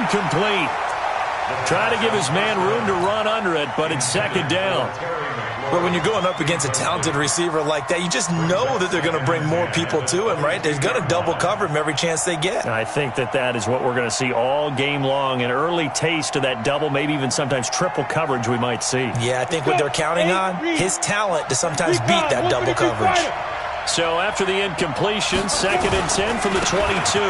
incomplete. Trying to give his man room to run under it, but it's second down. But when you're going up against a talented receiver like that, you just know that they're going to bring more people to him, right? They're going to double cover him every chance they get. I think that is what we're going to see all game long, an early taste of that double, maybe even sometimes triple coverage we might see. Yeah, I think what they're counting on, his talent to sometimes beat that double coverage. So after the incompletion, 2nd and 10 from the 22.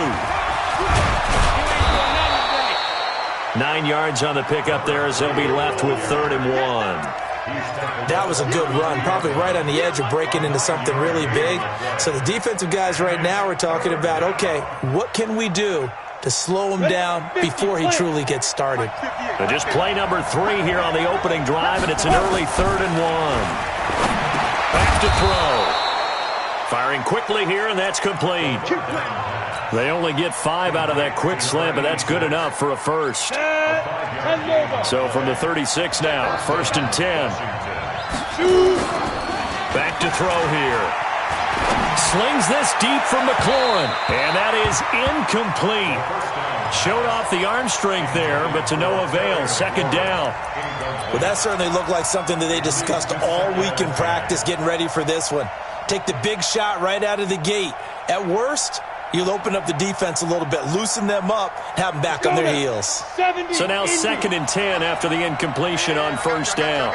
9 yards on the pickup there as they'll be left with 3rd and 1. That was a good run, probably right on the edge of breaking into something really big. So the defensive guys right now are talking about, okay, what can we do to slow him down before he truly gets started? So just play number 3 here on the opening drive, and it's an early 3rd and 1. Back to throw. Firing quickly here, and that's complete. They only get 5 out of that quick slant, but that's good enough for a first. So from the 36 now, 1st and 10. Back to throw here. Slings this deep from McLaurin, and that is incomplete. Showed off the arm strength there, but to no avail. 2nd down. Well, that certainly looked like something that they discussed all week in practice getting ready for this one. Take the big shot right out of the gate. At worst, you'll open up the defense a little bit, loosen them up, have them back on their heels. So now 2nd and 10 after the incompletion on 1st down.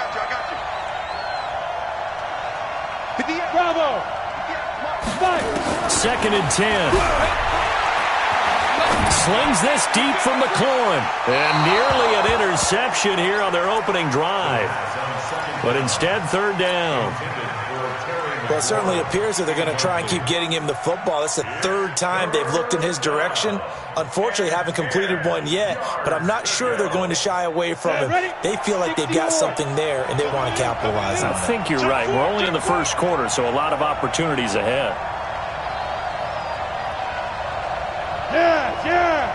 Bravo. 2nd and 10. Slings this deep from McLaurin. And nearly an interception here on their opening drive. But instead, 3rd down. Well, it certainly appears that they're going to try and keep getting him the football. That's the 3rd time they've looked in his direction. Unfortunately, haven't completed one yet, but I'm not sure they're going to shy away from him. They feel like they've got something there, and they want to capitalize on it. I think you're right. We're only in the 1st quarter, so a lot of opportunities ahead. Yeah.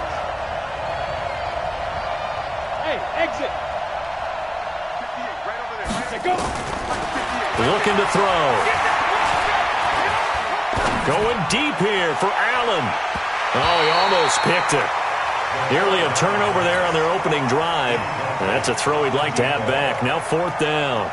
Hey, exit. Go. Looking to throw. Going deep here for Allen. Oh, he almost picked it. Nearly a turnover there on their opening drive. And that's a throw he'd like to have back. Now 4th down.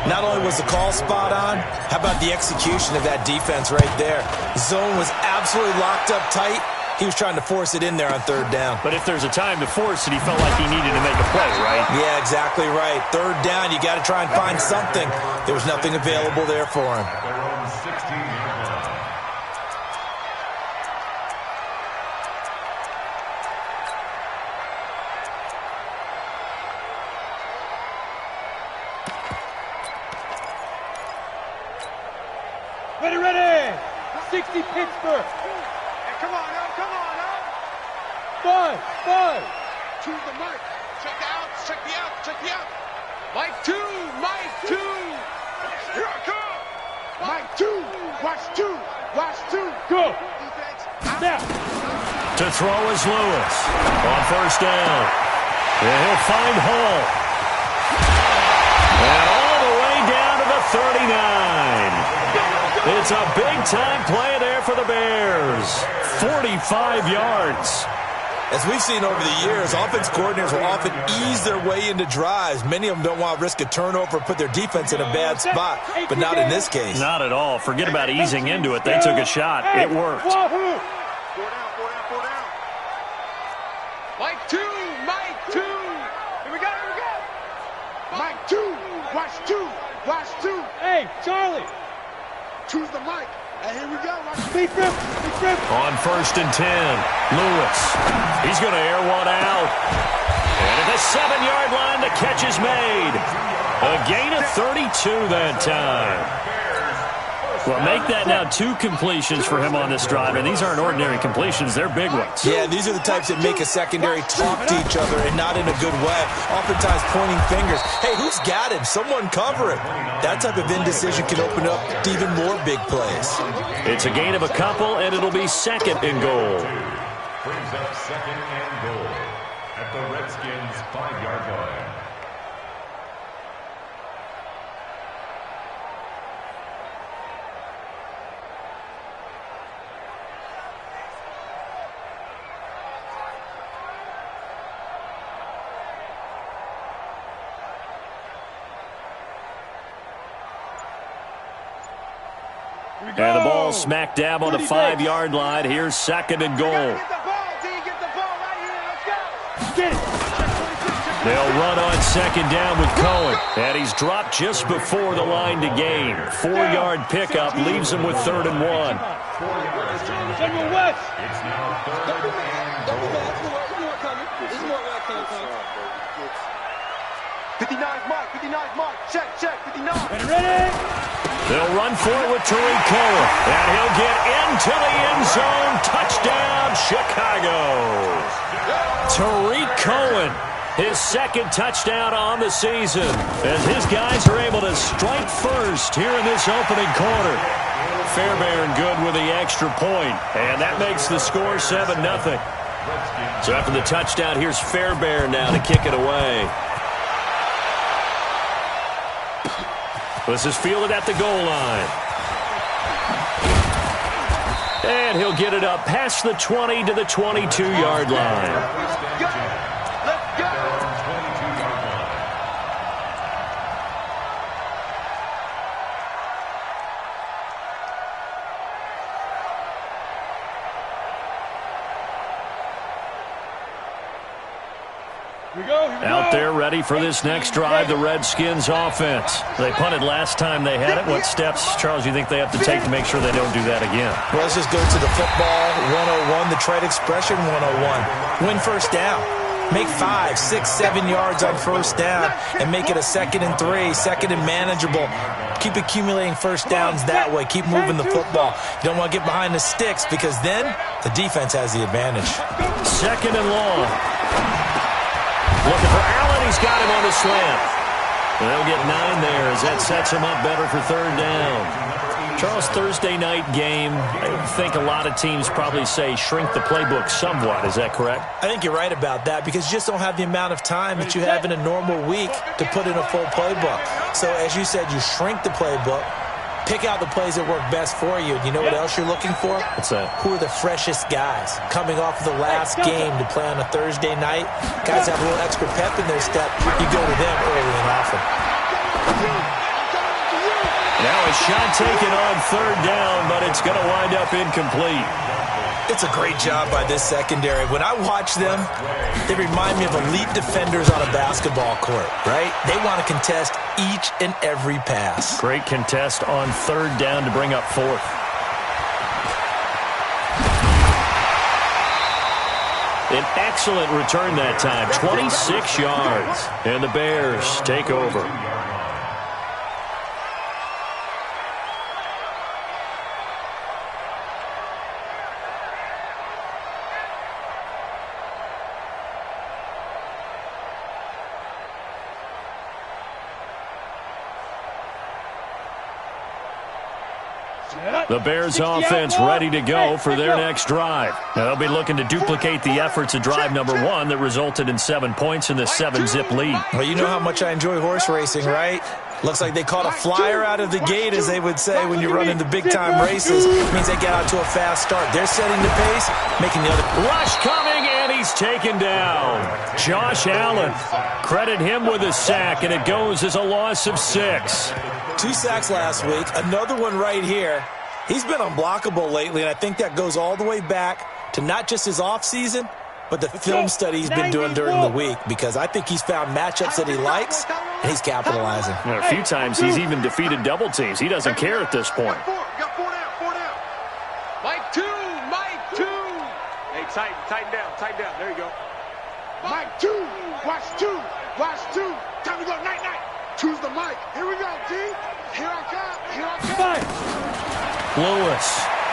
Not only was the call spot on, how about the execution of that defense right there? Zone was absolutely locked up tight. He was trying to force it in there on 3rd down. But if there's a time to force it, he felt like he needed to make a play, right? Yeah, exactly right. 3rd down, you got to try and find something. There was nothing available there for him. Ready. 60 Pittsburgh. Hey, come on now. 5. Choose the mic. Check the out. Mike 2. Here I come. Mike 2. Watch 2. Go. Defense. Now. To throw is Lewis. On 1st down. And he'll find Hall. And all the way down to the 39. It's a big-time play there for the Bears. 45 yards. As we've seen over the years, offense coordinators will often ease their way into drives. Many of them don't want to risk a turnover or put their defense in a bad spot, but not in this case. Not at all. Forget about easing into it. They took a shot. It worked. 4 down. Mike 2. Here we go. Mike 2. Watch 2. Hey, Charlie. Choose the mic. And here we go. Big rip. On 1st and 10, Lewis. He's going to air one out. And at the 7-yard line, the catch is made. A gain of 32 that time. Well, make that now 2 completions for him on this drive, and these aren't ordinary completions. They're big ones. Yeah, these are the types that make a secondary talk to each other and not in a good way. Oftentimes pointing fingers. Hey, who's got him? Someone cover him. That type of indecision can open up to even more big plays. It's a gain of a couple, and it'll be 2nd and goal. Brings up 2nd and goal at the Redskins' 5-yard line. And the ball smack dab on the 5-yard line. Here's second and goal. They'll run on second down with Cohen. And he's dropped just before the line to gain. 4-yard pickup leaves him with third and 1. It's now third and goal. 59's mark, 59's mark. Check, 59. Ready? They'll run forward with Tariq Cohen. And he'll get into the end zone. Touchdown, Chicago. Tariq Cohen, his second touchdown on the season, as his guys are able to strike first here in this opening quarter. Fairbairn good with the extra point, and that makes the score 7-0. So after the touchdown, here's Fairbairn now to kick it away. This is fielded at the goal line. And he'll get it up past the 20 to the 22-yard line. Out there ready for this next drive, the Redskins offense. They punted last time they had it. What steps, Charles, you think they have to take to make sure they don't do that again? Well, let's just go to the football 101, the trade expression 101. Win first down. Make 5, 6, 7 yards on first down and make it a 2nd and 3, second and manageable. Keep accumulating first downs that way. Keep moving the football. You don't want to get behind the sticks because then the defense has the advantage. Second and long. Looking for Allen. He's got him on the slant. And they'll get 9 there as that sets him up better for third down. Charles, Thursday night game, I think a lot of teams probably say shrink the playbook somewhat. Is that correct? I think you're right about that because you just don't have the amount of time that you have in a normal week to put in a full playbook. So as you said, you shrink the playbook, pick out the plays that work best for you. And you know what else you're looking for? What's that? Who are the freshest guys coming off of the last game to play on a Thursday night? Guys have a little extra pep in their step. You go to them early and often. Now a shot taken on third down, but it's going to wind up incomplete. It's a great job by this secondary. When I watch them, they remind me of elite defenders on a basketball court, right? They want to contest each and every pass. Great contest on third down to bring up fourth. An excellent return that time, 26 yards. And the Bears take over. The Bears offense ready to go for their next drive. Now, they'll be looking to duplicate the efforts of drive number 1 that resulted in 7 points in the 7-zip lead. Well, you know how much I enjoy horse racing, right? Looks like they caught a flyer out of the gate, as they would say when you run into big-time races. It means they get out to a fast start. They're setting the pace, making the other... Rush coming, and he's taken down. Josh Allen. Credit him with a sack, and it goes as a loss of 6. 2 sacks last week, another one right here. He's been unblockable lately, and I think that goes all the way back to not just his offseason, but the film study he's been doing during the week, because I think he's found matchups that he likes, and he's capitalizing. A few times he's even defeated double teams. He doesn't care at this point. Got 4 down. Mike 2. Hey, tighten down. There you go. Mike 2. Watch 2. Time to go. Night. Choose the mic. Here we go, G. Here I come. Lewis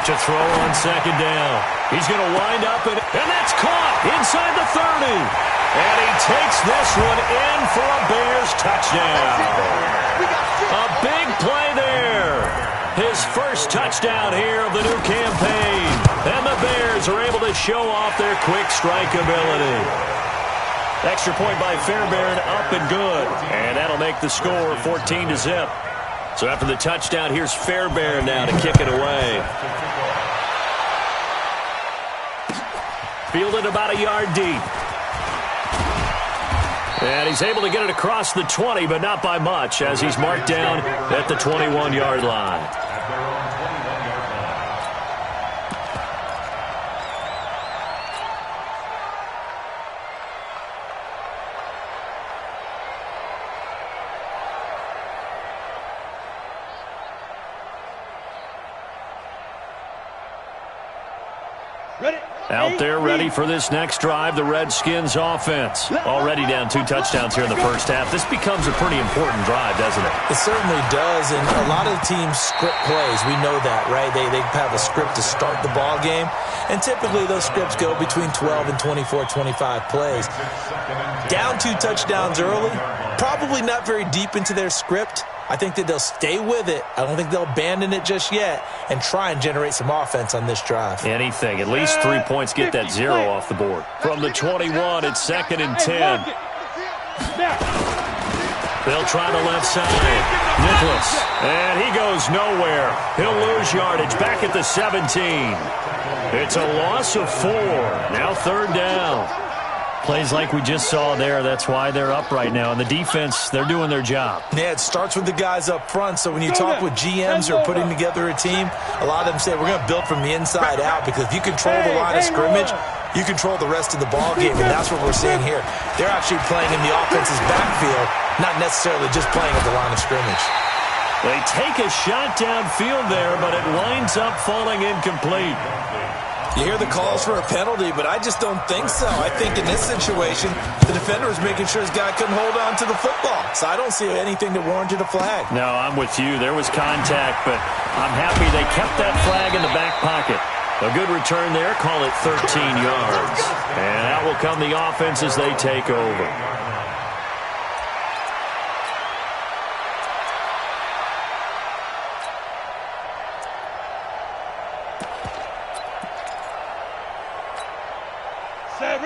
to throw on second down. He's going to wind up, and that's caught inside the 30. And he takes this one in for a Bears touchdown. A big play there. His first touchdown here of the new campaign. And the Bears are able to show off their quick strike ability. Extra point by Fairbairn, up and good. And that'll make the score 14-0. So after the touchdown, here's Fairbairn now to kick it away. Fielded about a yard deep. And he's able to get it across the 20, but not by much, as he's marked down at the 21-yard line. Out there ready for this next drive, the Redskins offense. Already down 2 touchdowns here in the first half. This becomes a pretty important drive, doesn't it? It certainly does, and a lot of the teams script plays. We know that, right? They have a script to start the ball game, and typically those scripts go between 12 and 24, 25 plays. Down 2 touchdowns early, probably not very deep into their script. I think that they'll stay with it. I don't think they'll abandon it just yet and try and generate some offense on this drive. Anything. At least 3 points, get that 0 off the board. From the 21, it's 2nd and 10. They'll try the left side. Nicholas. And he goes nowhere. He'll lose yardage back at the 17. It's a loss of 4. Now 3rd down. Plays like we just saw there. That's why they're up right now. And the defense, they're doing their job. Yeah, it starts with the guys up front. So when you talk with GMs who are putting together a team, a lot of them say we're going to build from the inside out, because if you control the line of scrimmage, you control the rest of the ball game, and that's what we're seeing here. They're actually playing in the offense's backfield, not necessarily just playing at the line of scrimmage. They take a shot downfield there, but it winds up falling incomplete. You hear the calls for a penalty, but I just don't think so. I think in this situation, the defender was making sure his guy couldn't hold on to the football. So I don't see anything that warranted a flag. No, I'm with you. There was contact, but I'm happy they kept that flag in the back pocket. A good return there. Call it 13 yards. And out will come the offense as they take over.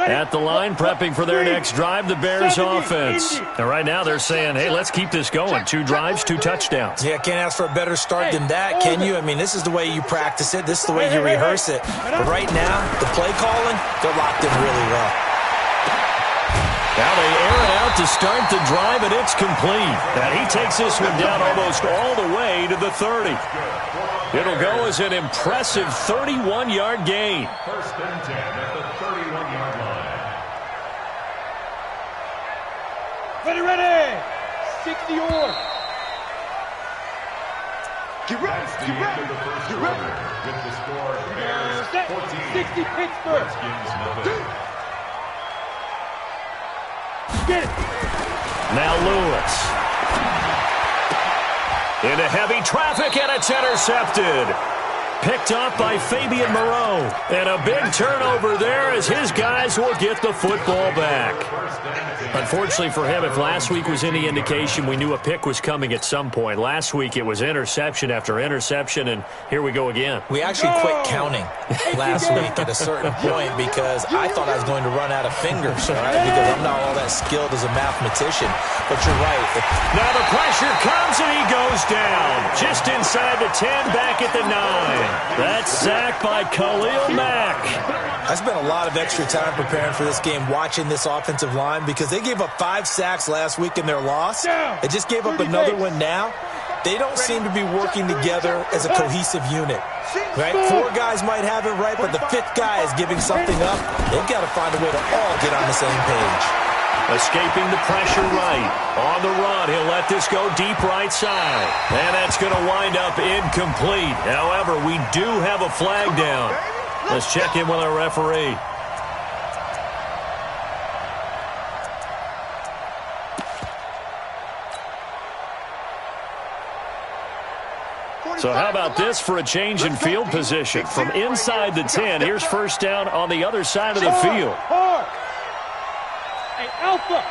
At the line, prepping for their next drive, the Bears offense. And right now they're saying, hey, let's keep this going. 2 drives, 2 touchdowns. Yeah, can't ask for a better start than that, can you? I mean, this is the way you practice it. This is the way you rehearse it. But right now, the play calling, they're locked in really well. Now they air it out to start the drive, and it's complete. And he takes this one down almost all the way to the 30. It'll go as an impressive 31-yard gain. 1st and 10 at the 31-yard line. Ready. 60 or. Get ready. That's the end of the first quarter. With the score, Bears 14. 60 Pittsburgh. Redskins nothing. Get it. Now Lewis. Into heavy traffic, and it's intercepted. Picked up by Fabian Moreau. And a big turnover there as his guys will get the football back. Unfortunately for him, if last week was any indication, we knew a pick was coming at some point. Last week it was interception after interception, and here we go again. We actually quit counting last week at a certain point because I thought I was going to run out of fingers, right? Because I'm not all that skilled as a mathematician. But you're right. Now the pressure comes, and he goes down. Just inside the 10, back at the 9. That's sacked by Khalil Mack. I spent a lot of extra time preparing for this game, watching this offensive line, because they gave up 5 sacks last week in their loss. They just gave up another one now. They don't seem to be working together as a cohesive unit. Right? 4 guys might have it right, but the 5th guy is giving something up. They've got to find a way to all get on the same page. Escaping the pressure right. On the run, he'll let this go deep right side. And that's going to wind up incomplete. However, we do have a flag down. Let's check in with our referee. So how about this for a change in field position? From inside the 10, here's 1st down on the other side of the field. Hey, Alpha.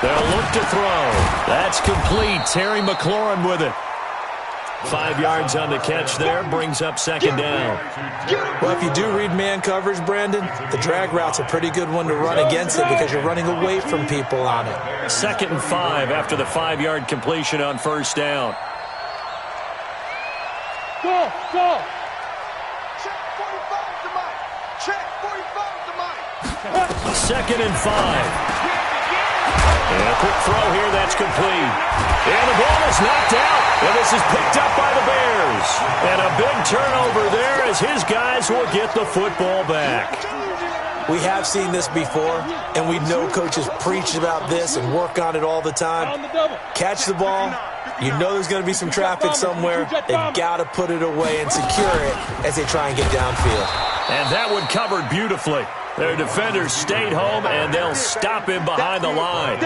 They'll look to throw. That's complete. Terry McLaurin with it. 5 yards on the catch there, brings up 2nd down. Well, if you do read man coverage, Brandon, the drag route's a pretty good one to run against it because you're running away from people on it. 2nd and 5 after the 5-yard completion on 1st down. Go. Check 45 to Mike. Check 45 to Mike. 2nd and 5. And a quick throw here, that's complete. And the ball is knocked out. And this is picked up by the Bears. And a big turnover there as his guys will get the football back. We have seen this before, and we know coaches preach about this and work on it all the time. Catch the ball, You know there's going to be some traffic somewhere. They've got to put it away and secure it as they try and get downfield. And that one covered beautifully. Their defenders stayed home, and they'll stop him behind the line.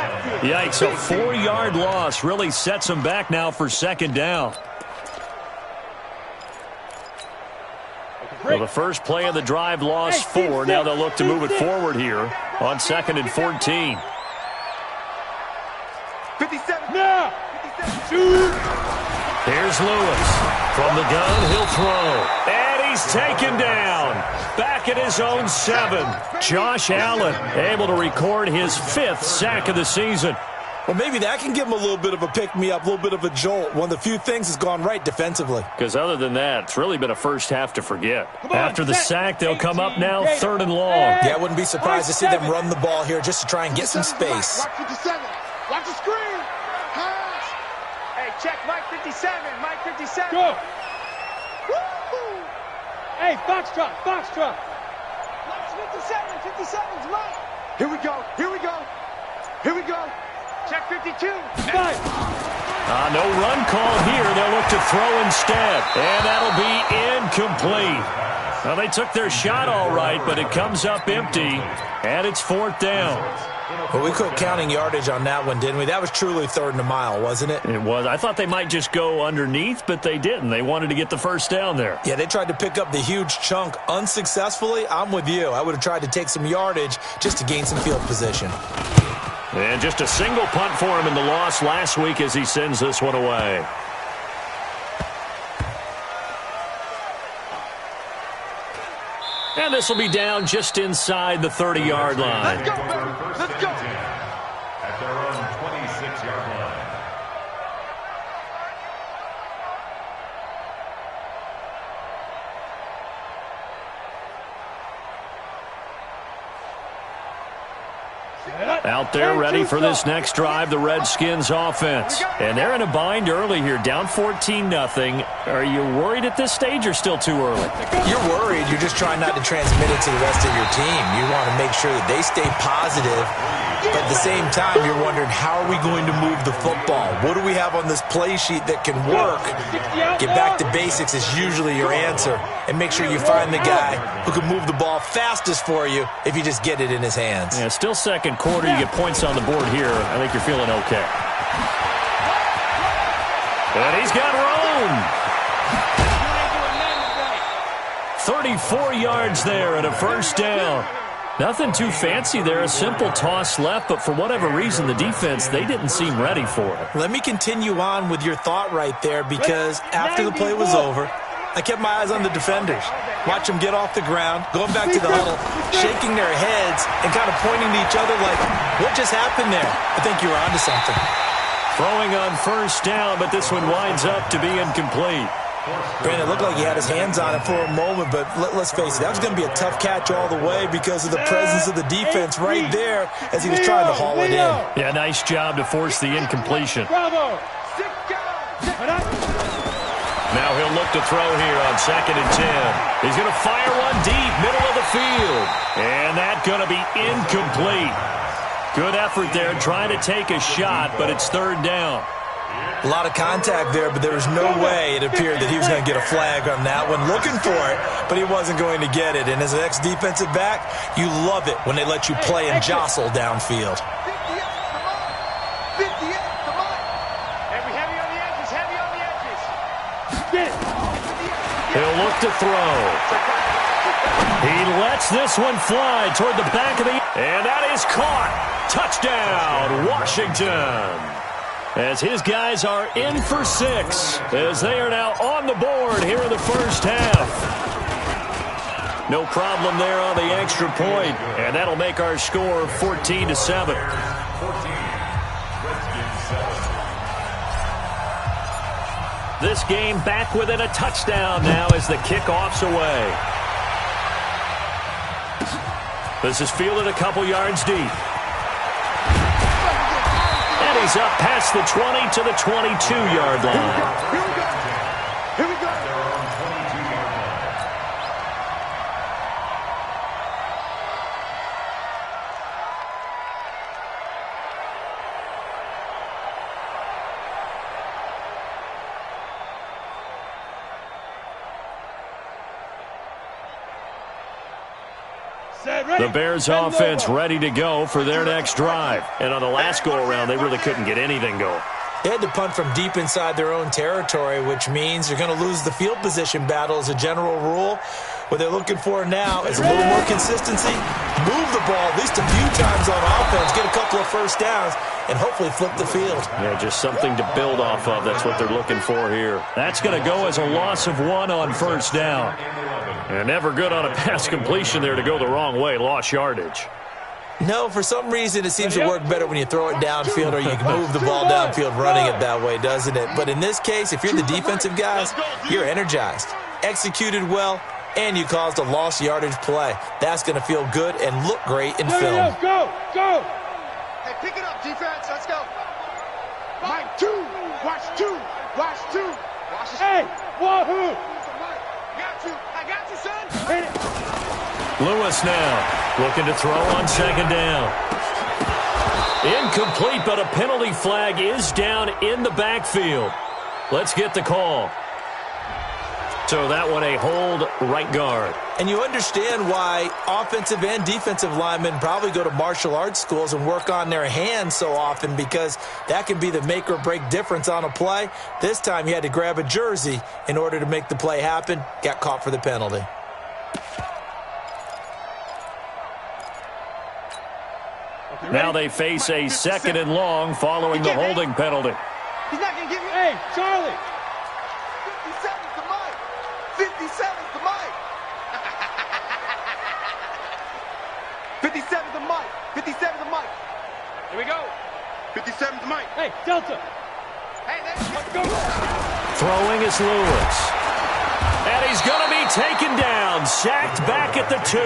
Yikes, a 4-yard loss really sets them back now for second down. Well, the first play of the drive lost 4. Now they'll look to move it forward here on 2nd and 14. 57. Now. 57. Here's Lewis. From the gun, he'll throw. And he's taken down. Back at his own 7. Josh Allen able to record his 5th sack of the season. Well, maybe that can give him a little bit of a pick-me-up, a little bit of a jolt. One of the few things has gone right defensively. Because other than that, it's really been a first half to forget. After the sack, they'll come up now 3rd and long. Yeah, I wouldn't be surprised to see them run the ball here just to try and get some space. Watch 57. Watch the screen. Pass. Hey, check Mike 57. Mike 57. Go. Woo! Hey, Foxtrot, Foxtrot. Mike's 57. 57's Mike. Here we go. Here we go. Here we go. Check 52. Five. No run call here. They'll look to throw instead. And that'll be incomplete. Well, they took their shot all right, but it comes up empty. And it's 4th down. Well, we quit counting yardage on that one, didn't we? That was truly 3rd and a mile, wasn't it? It was. I thought they might just go underneath, but they didn't. They wanted to get the first down there. Yeah, they tried to pick up the huge chunk unsuccessfully. I'm with you. I would have tried to take some yardage just to gain some field position. And just a single punt for him in the loss last week as he sends this one away. And this will be down just inside the 30-yard line. Let's go, baby. Let's go. At their own 26-yard line. Out there ready for this next drive, the Redskins offense. And they're in a bind early here, down 14-0. Are you worried at this stage or still too early? You're worried. You're just trying not to transmit it to the rest of your team. You want to make sure that they stay positive. But at the same time, you're wondering, how are we going to move the football? What do we have on this play sheet that can work? Get back to basics is usually your answer. And make sure you find the guy who can move the ball fastest for you if you just get it in his hands. Yeah, still second quarter. You get points on the board here. I think you're feeling okay. And he's got room. 34 yards there and a first down. Nothing too fancy there. A simple toss left, but for whatever reason, the defense, they didn't seem ready for it. Let me continue on with your thought right there, because after the play was over, I kept my eyes on the defenders. Watch them get off the ground, going back to the huddle, shaking their heads, and kind of pointing to each other like, what just happened there? I think you were onto something. Throwing on first down, but this one winds up to be incomplete. Brandon, it looked like he had his hands on it for a moment, but let's face it, that was going to be a tough catch all the way because of the presence of the defense right there as he was trying to haul it in. Yeah, nice job to force the incompletion. Bravo. Now he'll look to throw here on 2nd and 10. He's going to fire one deep, middle of the field. And that's going to be incomplete. Good effort there, trying to take a shot, but it's 3rd down. A lot of contact there, but there was no way it appeared that he was going to get a flag on that one. Looking for it, but he wasn't going to get it. And as an ex-defensive back, you love it when they let you play and jostle downfield. 58, come on. Heavy on the edges, heavy on the edges. Get it. He'll look to throw. He lets this one fly toward the back of the... And that is caught. Touchdown, Washington. As his guys are in for 6, as they are now on the board here in the first half. No problem there on the extra point, and that'll make our score 14-7. This game back within a touchdown now as the kickoff's away. This is fielded a couple yards deep. And he's up past the 20 to the 22-yard line. Here we go. Here we go. The Bears offense ready to go for their next drive. And on the last go-around, they really couldn't get anything going. They had to punt from deep inside their own territory, which means you're going to lose the field position battle as a general rule. What they're looking for now is a little more consistency, move the ball at least a few times on offense, get a couple of first downs, and hopefully flip the field. Yeah, just something to build off of. That's what they're looking for here. That's going to go as a loss of 1 on first down. And never good on a pass completion there to go the wrong way. Lost yardage. No, for some reason it seems to work better when you throw it downfield or you can move the ball downfield running it that way, doesn't it? But in this case, if you're the defensive guys, you're energized, executed well, and you caused a lost yardage play. That's going to feel good and look great in film. Go! Hey, pick it up, defense. Let's go. Mike, 2. Watch 2. Watch 2. Watch this. Hey, wahoo! I got you, son. Hit it. Lewis now looking to throw on second down. Incomplete, but a penalty flag is down in the backfield. Let's get the call. So that one a hold right guard. And you understand why offensive and defensive linemen probably go to martial arts schools and work on their hands so often, because that can be the make or break difference on a play. This time he had to grab a jersey in order to make the play happen. Got caught for the penalty. Now they face a second and long following the holding penalty. He's not going to give you. Hey, Charlie. 57's the mic. 57's the mic. 57's the mic. 57's the mic. Here we go. 57's the mic. Hey, Delta. Hey, Let's go. Throwing is Lewis. And he's going to be taken down. Sacked back at the 2.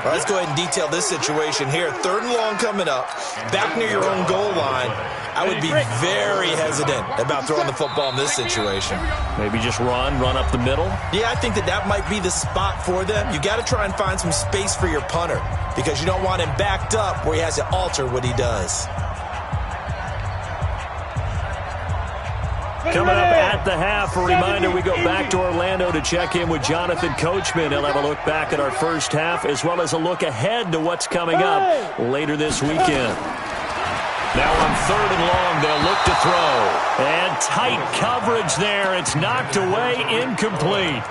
Well, let's go ahead and detail this situation here. 3rd and long coming up, back near your own goal line. I would be very hesitant about throwing the football in this situation. Maybe just run up the middle. Yeah, I think that might be the spot for them. You got to try and find some space for your punter, because you don't want him backed up where he has to alter what he does. Coming up at the half, a reminder, we go back to Orlando to check in with Jonathan Coachman. He'll have a look back at our first half, as well as a look ahead to what's coming up later this weekend. Now on 3rd and long, they'll look to throw. And tight coverage there. It's knocked away, incomplete.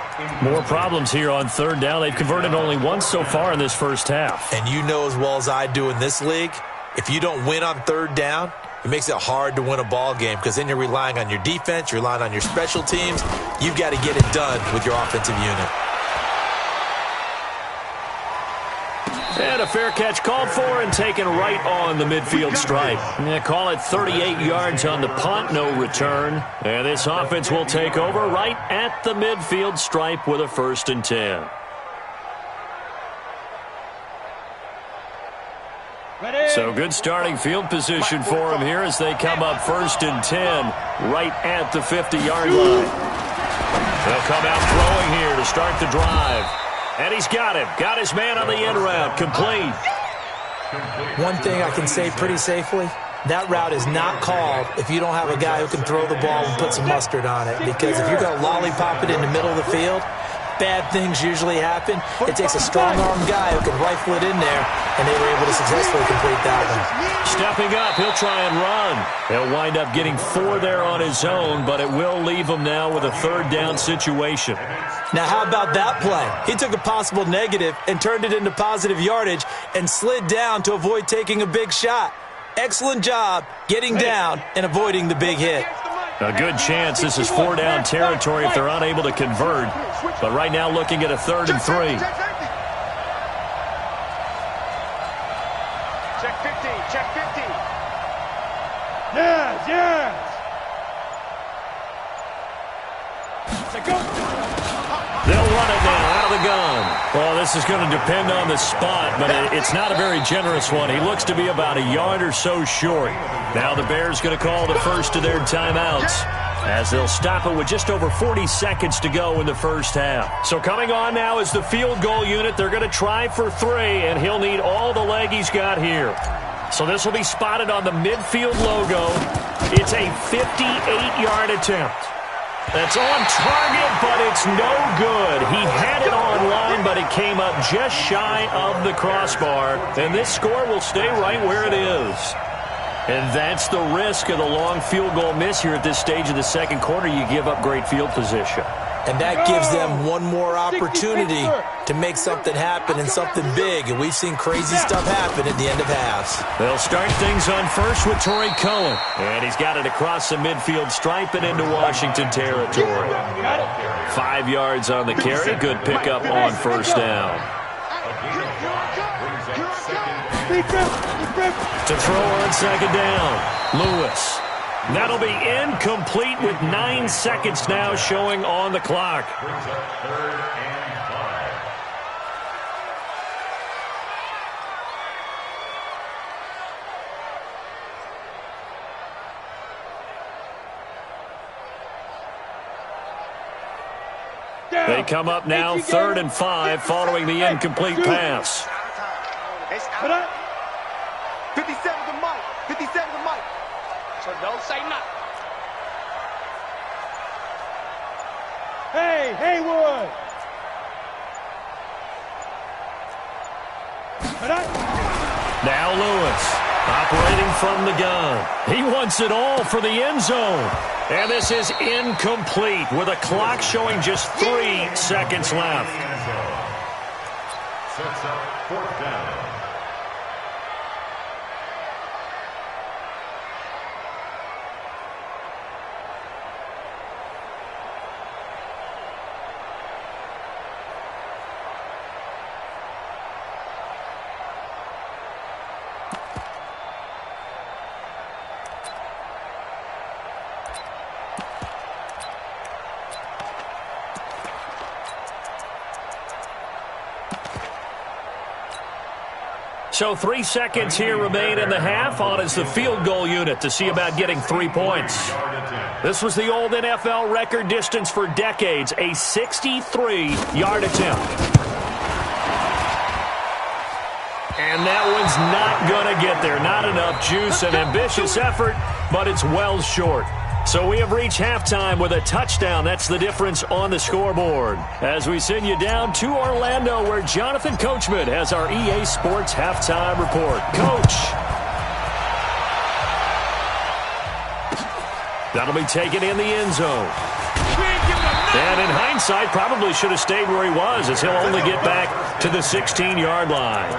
More problems here on 3rd down. They've converted only once so far in this first half. And you know as well as I do in this league, if you don't win on 3rd down, it makes it hard to win a ball game, because then you're relying on your defense, you're relying on your special teams. You've got to get it done with your offensive unit. And a fair catch called for and taken right on the midfield stripe. Call it 38 yards on the punt, no return. And this offense will take over right at the midfield stripe with a 1st and 10. So good starting field position for them here as they come up 1st and 10 right at the 50-yard line. They'll come out throwing here to start the drive. And he's got him. Got his man on the end route. Complete. One thing I can say pretty safely, that route is not called if you don't have a guy who can throw the ball and put some mustard on it. Because if you're going to lollipop it in the middle of the field, bad things usually happen. It takes a strong-armed guy who can rifle it in there, and they were able to successfully complete that one. Stepping up, he'll try and run. He'll wind up getting 4 there on his own, but it will leave him now with a 3rd down situation. Now, how about that play? He took a possible negative and turned it into positive yardage and slid down to avoid taking a big shot. Excellent job getting down and avoiding the big hit. A good chance this is 4-down territory if they're unable to convert. But right now looking at a 3rd and 3. Check 15. Check 15. Yes. They'll run it now out of the gun. Well, this is going to depend on the spot, but it's not a very generous one. He looks to be about a yard or so short. Now the Bears going to call the first of their timeouts, as they'll stop it with just over 40 seconds to go in the first half. So coming on now is the field goal unit. They're going to try for 3, and he'll need all the leg he's got here. So this will be spotted on the midfield logo. It's a 58-yard attempt. That's on target, but it's no good. He had it on line, but it came up just shy of the crossbar. And this score will stay right where it is. And that's the risk of the long field goal miss here at this stage of the second quarter. You give up great field position. And that gives them one more opportunity to make something happen and something big. And we've seen crazy stuff happen at the end of halves. They'll start things on first with Torrey Cohen. And he's got it across the midfield stripe and into Washington territory. 5 yards on the carry. Good pickup on first down. To throw on second down, Lewis. That'll be incomplete with 9 seconds now showing on the clock. Brings up 3rd and 5. They come up now 3rd and 5 following the incomplete pass. 57 to Mike. 57 to Mike. So don't say nothing. Hey, Haywood! Now Lewis, operating from the gun. He wants it all for the end zone. And this is incomplete with a clock showing just 3 seconds left. Sets up 4th down. So 3 seconds here remain in the half. On is the field goal unit to see about getting 3 points. This was the old NFL record distance for decades, a 63-yard attempt. And that one's not going to get there. Not enough juice, an ambitious effort, but it's well short. So we have reached halftime with a touchdown. That's the difference on the scoreboard. As we send you down to Orlando, where Jonathan Coachman has our EA Sports halftime report. Coach. That'll be taken in the end zone. And in hindsight, probably should have stayed where he was, as he'll only get back to the 16-yard line.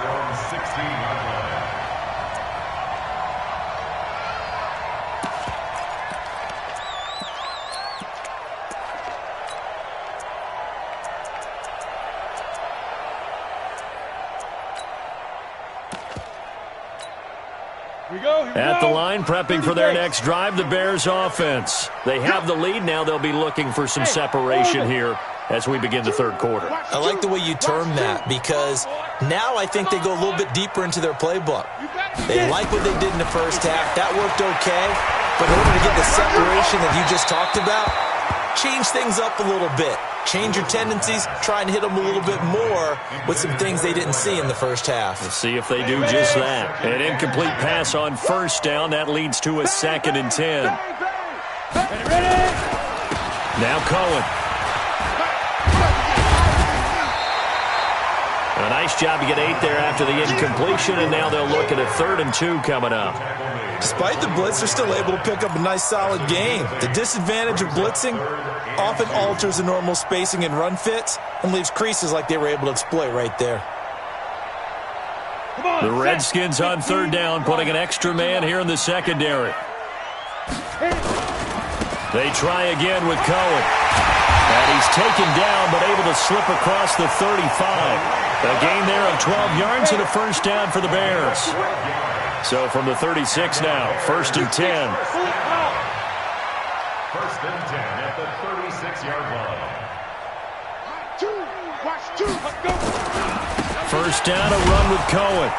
At the line, prepping for their next drive, the Bears offense. They have the lead. Now they'll be looking for some separation here as we begin the third quarter. I like the way you term that, because now I think they go a little bit deeper into their playbook. They like what they did in the first half. That worked okay. But in order to get the separation that you just talked about, change things up a little bit. Change your tendencies, try and hit them a little bit more with some things they didn't see in the first half. Let's see if they do just that. An incomplete pass on first down. That leads to a 2nd and 10. Now Cohen. A nice job to get 8 there after the incompletion, and now they'll look at a 3rd and 2 coming up. Despite the blitz, they're still able to pick up a nice, solid gain. The disadvantage of blitzing often alters the normal spacing and run fits and leaves creases like they were able to exploit right there. The Redskins on 3rd down, putting an extra man here in the secondary. They try again with Cohen. And he's taken down, but able to slip across the 35. A gain there of 12 yards and a first down for the Bears. So from the 36 now, 1st and 10. 1st and 10 at the 36-yard line. First down, a run with Cohen.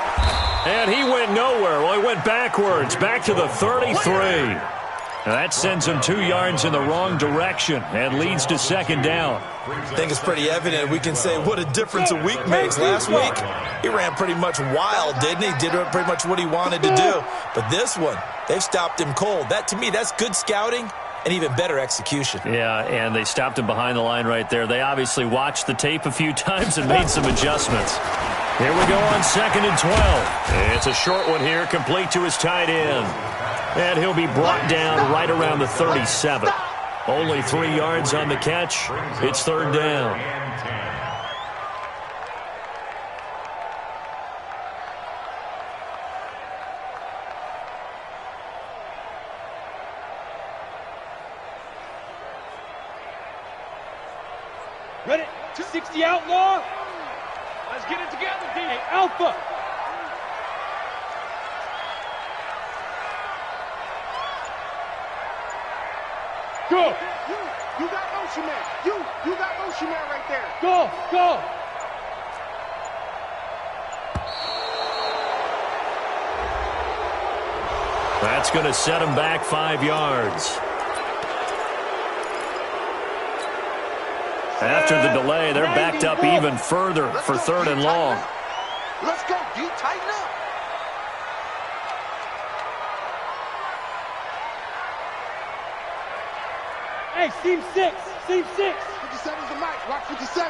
And he went nowhere. Well, he went backwards, back to the 33. That sends him 2 yards in the wrong direction and leads to 2nd down. I think it's pretty evident. We can say what a difference a week makes. Last week, he ran pretty much wild, didn't he? Did pretty much what he wanted to do. But this one, they've stopped him cold. That, to me, that's good scouting and even better execution. Yeah, and they stopped him behind the line right there. They obviously watched the tape a few times and made some adjustments. Here we go on 2nd and 12. It's a short one here, complete to his tight end. And he'll be brought down right around the 37. Only 3 yards on the catch. It's 3rd down. Ready? 260 outlaw. Let's get it together, D. Hey, Alpha. Go. You got motion man. You got motion man right there. Go. Go. That's going to set him back 5 yards. After the delay, they're backed up even further for 3rd and long. Let's go, D. Tighten up. Hey, seam 6. Seam 6. 57's the mic. Watch 57.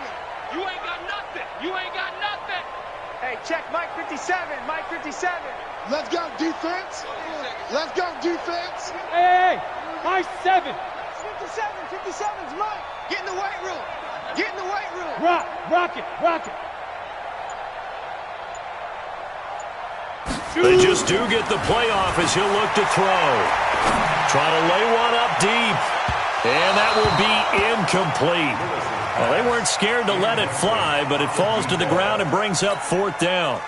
You ain't got nothing. You ain't got nothing. Hey, check Mike 57. Mike 57. Let's go, defense. Let's go, defense. Hey, my 7. 57. 57's Mike. Get in the weight room. Get in the weight room. Rock it. They just do get the playoff as he'll look to throw. Try to lay one up deep. And that will be incomplete. Well, they weren't scared to let it fly, but it falls to the ground and brings up 4th down.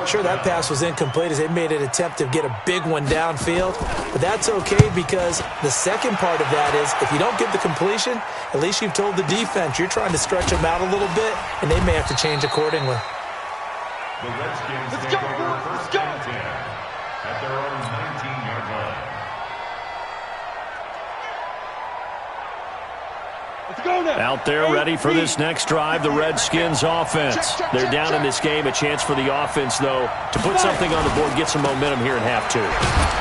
Sure, that pass was incomplete as they made an attempt to get a big one downfield. But that's okay because the second part of that is if you don't get the completion, at least you've told the defense you're trying to stretch them out a little bit, and they may have to change accordingly. The Redskins Let's take go, over boys, let's 1st go. and 10 at their own 19-yard line. Let's go now. Out there ready for this next drive, the Redskins offense. They're down in this game. A chance for the offense, though, to put something on the board, get some momentum here in half 2.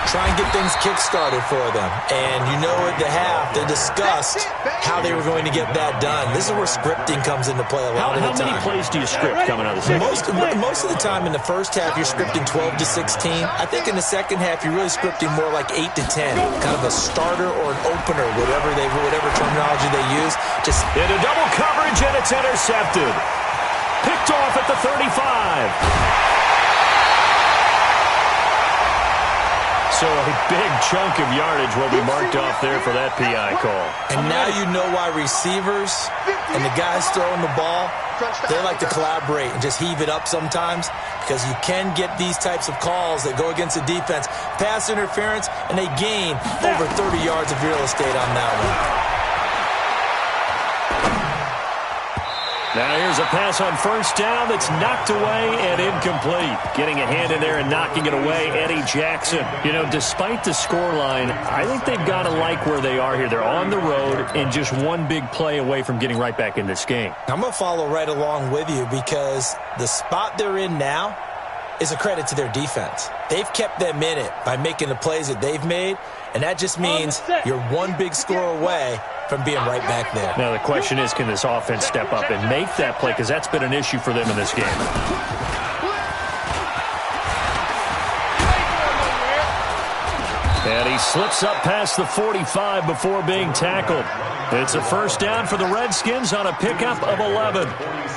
Try and get things kick-started for them. And you know at the half, they discussed how they were going to get that done. This is where scripting comes into play a lot of the time. How many plays do you script coming out of the second? Most of the time in the first half, you're scripting 12 to 16. I think in the second half, you're really scripting more like 8 to 10. Kind of a starter or an opener, whatever terminology they use. Just into double coverage, and it's intercepted. Picked off at the 35. So a big chunk of yardage will be marked off there for that PI call. And now you know why receivers and the guys throwing the ball, they like to collaborate and just heave it up sometimes because you can get these types of calls that go against the defense. Pass interference, and they gain over 30 yards of real estate on that one. Now here's a pass on 1st down that's knocked away and incomplete. Getting a hand in there and knocking it away, Eddie Jackson. You know, despite the scoreline, I think they've got to like where they are here. They're on the road and just one big play away from getting right back in this game. I'm going to follow right along with you because the spot they're in now is a credit to their defense. They've kept them in it by making the plays that they've made, and that just means you're one big score away from being right back there. Now the question is, can this offense step up and make that play? Because that's been an issue for them in this game. And he slips up past the 45 before being tackled. It's a 1st down for the Redskins on a pickup of 11.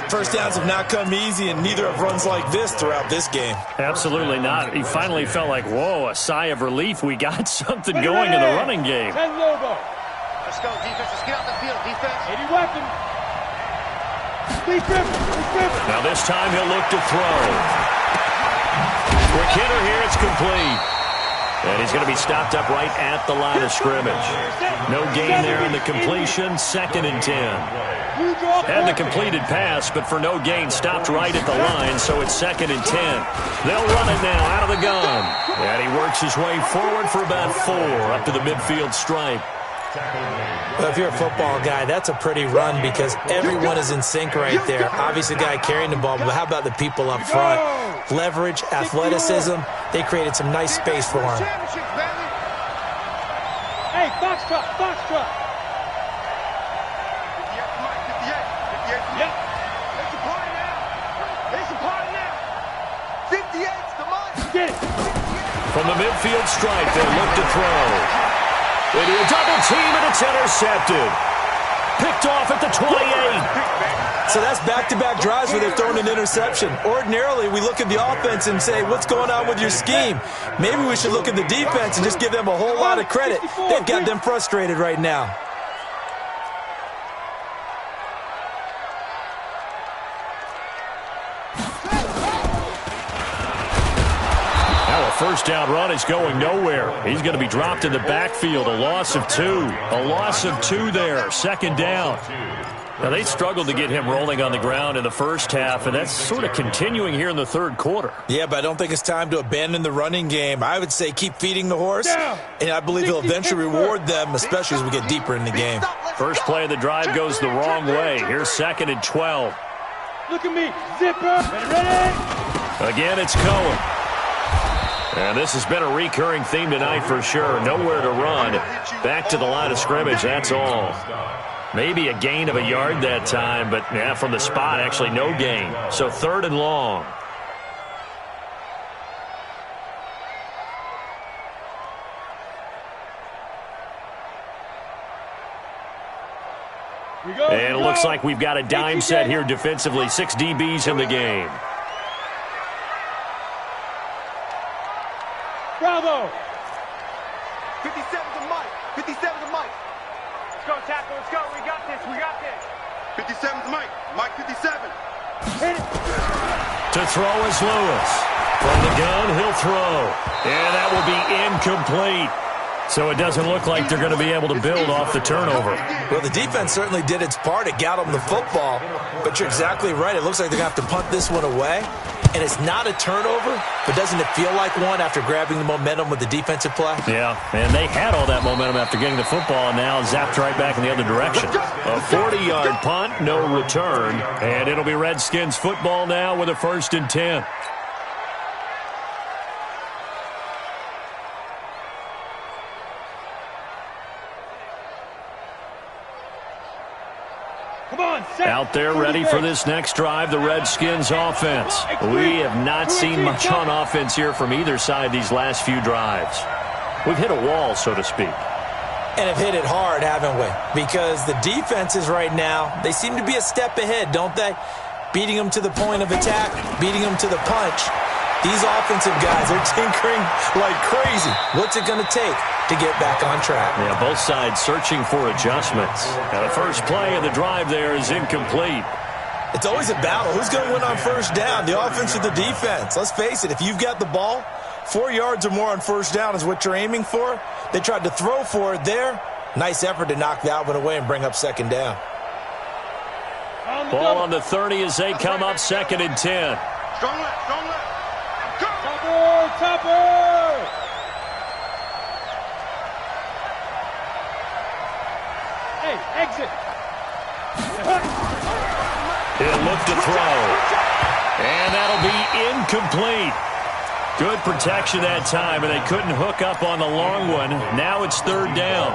First downs have not come easy, and neither have runs like this throughout this game. Absolutely not. He finally felt like, whoa, a sigh of relief. We got something going in the running game. 10 Lobo. Let's go, defense. Let's get out the field, defense. 80 weapon. Lee Griffin. Now this time he'll look to throw. Quick hitter here. It's complete. And he's going to be stopped up right at the line of scrimmage. No gain there in the completion. 2nd and 10. Had the completed pass, but for no gain, stopped right at the line, so it's 2nd and 10. They'll run it now out of the gun. And he works his way forward for about 4 up to the midfield stripe. Well, if you're a football guy, that's a pretty run because everyone is in sync right there. Obviously, the guy carrying the ball, but how about the people up front? Leverage, athleticism, they created some nice space for him. Hey, Fox Foxtrot. 58. Yep. It's a party now. It's a party now. 58's the Mike. Get it. From the midfield stripe, they look to throw. They do a double team, and it's intercepted. Picked off at the 28. So that's back-to-back drives where they've thrown an interception. Ordinarily, we look at the offense and say, what's going on with your scheme? Maybe we should look at the defense and just give them a whole lot of credit. They've got them frustrated right now. Now a first down run is going nowhere. He's going to be dropped in the backfield. A loss of 2. A loss of 2 there. Second down. Now, they struggled to get him rolling on the ground in the first half, and that's sort of continuing here in the third quarter. Yeah, but I don't think it's time to abandon the running game. I would say keep feeding the horse, and I believe he'll eventually reward them, especially as we get deeper in the game. First play of the drive goes the wrong way. Here's 2nd and 12. Look at me. Zipper. Ready? Again, it's Cohen. And this has been a recurring theme tonight for sure. Nowhere to run. Back to the line of scrimmage, that's all. Maybe a gain of a yard that time, but yeah, from the spot, actually no gain. So 3rd and long. And it looks like we've got a dime set here defensively. 6 DBs in the game. Bravo. 57's the Mike. 57's the Mike. Let's go, tackle. Let's go. We got this. We got this. 57's Mike. Mike 57. Hit it. To throw is Lewis. From the gun, he'll throw. And that will be incomplete. So it doesn't look like they're going to be able to build off the turnover. Well, the defense certainly did its part. It got them the football. But you're exactly right. It looks like they're going to have to punt this one away. And it's not a turnover, but doesn't it feel like one after grabbing the momentum with the defensive play? Yeah, and they had all that momentum after getting the football, and now zapped right back in the other direction. A 40-yard punt, no return, and it'll be Redskins football now with a 1st and 10. Out there ready for this next drive, the Redskins offense. We have not seen much on offense here from either side these last few drives. We've hit a wall, so to speak. And have hit it hard, haven't we? Because the defenses right now, they seem to be a step ahead, don't they? Beating them to the point of attack, beating them to the punch. These offensive guys are tinkering like crazy. What's it going to take to get back on track? Yeah, both sides searching for adjustments. Now, the first play of the drive there is incomplete. It's always a battle. Who's going to win on first down, the offense or the defense? Let's face it, if you've got the ball, 4 yards or more on first down is what you're aiming for. They tried to throw for it there. Nice effort to knock that one away and bring up 2nd down. Ball on the 30 as they come up 2nd and 10. Strong left, strong left. Topper! Hey, exit! He'll look to throw. And that'll be incomplete. Good protection that time, and they couldn't hook up on the long one. Now it's 3rd down.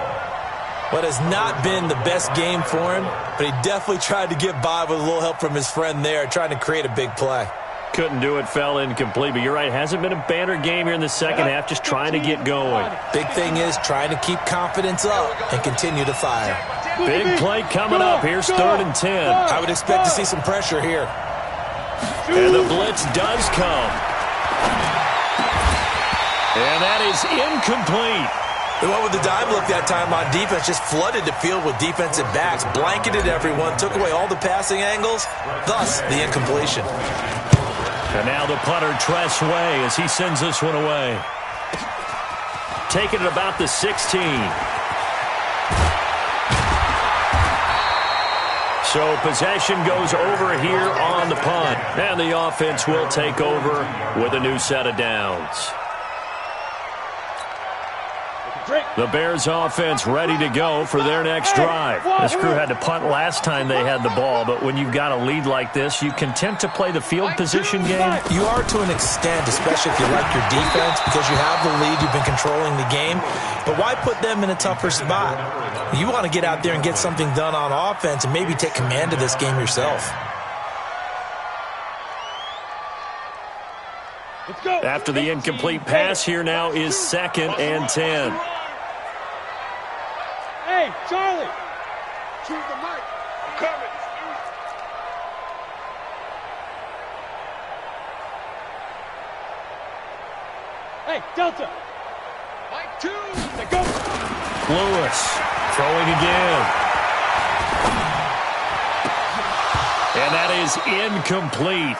What has not been the best game for him, but he definitely tried to get by with a little help from his friend there, trying to create a big play. Couldn't do it, fell incomplete, but you're right, hasn't been a banner game here in the second half, just trying to get going. Big thing is trying to keep confidence up and continue to fire. Big play coming up. Here's 3rd and 10. I would expect to see some pressure here. And the blitz does come. And that is incomplete. They went with the dime look that time on defense, just flooded the field with defensive backs, blanketed everyone, took away all the passing angles, thus the incompletion. And now the punter, Tress Way, as he sends this one away. Taking it about the 16. So possession goes over here on the punt. And the offense will take over with a new set of downs. Drake. The Bears offense ready to go for their next drive. This crew had to punt last time they had the ball, but when you've got a lead like this, you content to play the field position game? You are to an extent, especially if you like your defense, because you have the lead, you've been controlling the game. But why put them in a tougher spot? You want to get out there and get something done on offense and maybe take command of this game yourself. Let's go. After the incomplete pass, here now is 2nd and 10. Hey, Charlie. Choose the mic. I'm coming. Hey, Delta. Mike 2. They go. Lewis throwing again. And that is incomplete.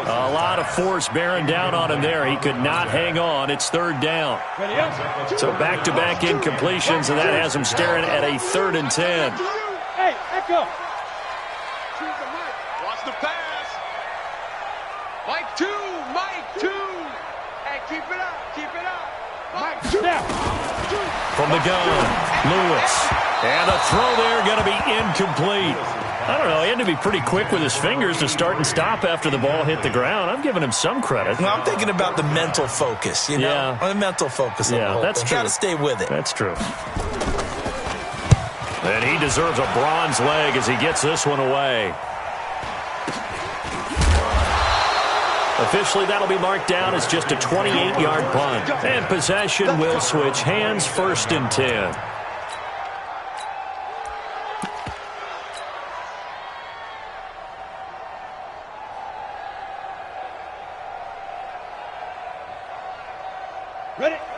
A lot of force bearing down on him there. He could not hang on. It's 3rd down. Ready up. So back-to-back incompletions, and that has him staring at a 3rd and 10. Hey, Echo. Choose the mic. Watch the pass. Mike 2. Mike 2. Hey, keep it up. Keep it up. Mike 2. Now. From the gun, Lewis. And a throw there going to be incomplete. I don't know, he had to be pretty quick with his fingers to start and stop after the ball hit the ground. I'm giving him some credit. Well, I'm thinking about the mental focus, you know? Yeah. The mental focus of the whole that's thing. true. Got to stay with it. That's true. And he deserves a bronze leg as he gets this one away. Officially, that'll be marked down as just a 28-yard punt. And possession will switch hands, 1st and 10.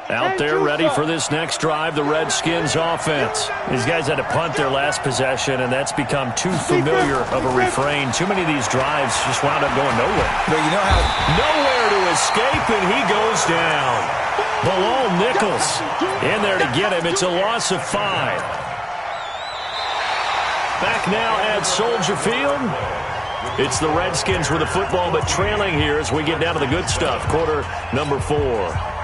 Out there ready for this next drive, the Redskins offense. These guys had to punt their last possession, and that's become too familiar of a refrain. Too many of these drives just wound up going nowhere. But you know how... Nowhere to escape, and he goes down. Bilal Nichols in there to get him. It's a loss of 5. Back now at Soldier Field. It's the Redskins with the football, but trailing here as we get down to the good stuff. Quarter number 4.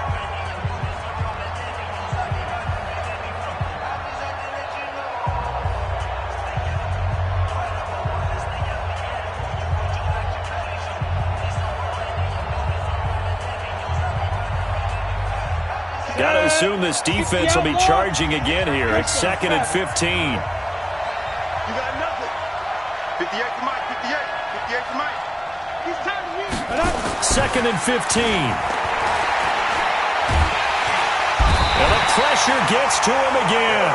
Got to assume this defense will be charging again here. It's 2nd and 15. You got nothing. 58 to Mike. 58. 58 to Mike. He's tired of me. 2nd and 15. And the pressure gets to him again.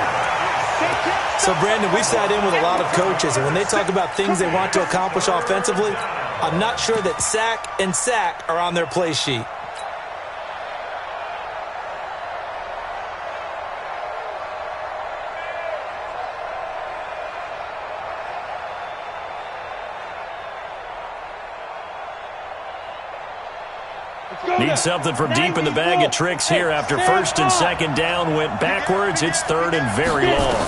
So, Brandon, we sat in with a lot of coaches, and when they talk about things they want to accomplish offensively, I'm not sure that sack and sack are on their play sheet. Need something from deep in the bag of tricks here after 1st and 2nd down went backwards. It's 3rd and very long.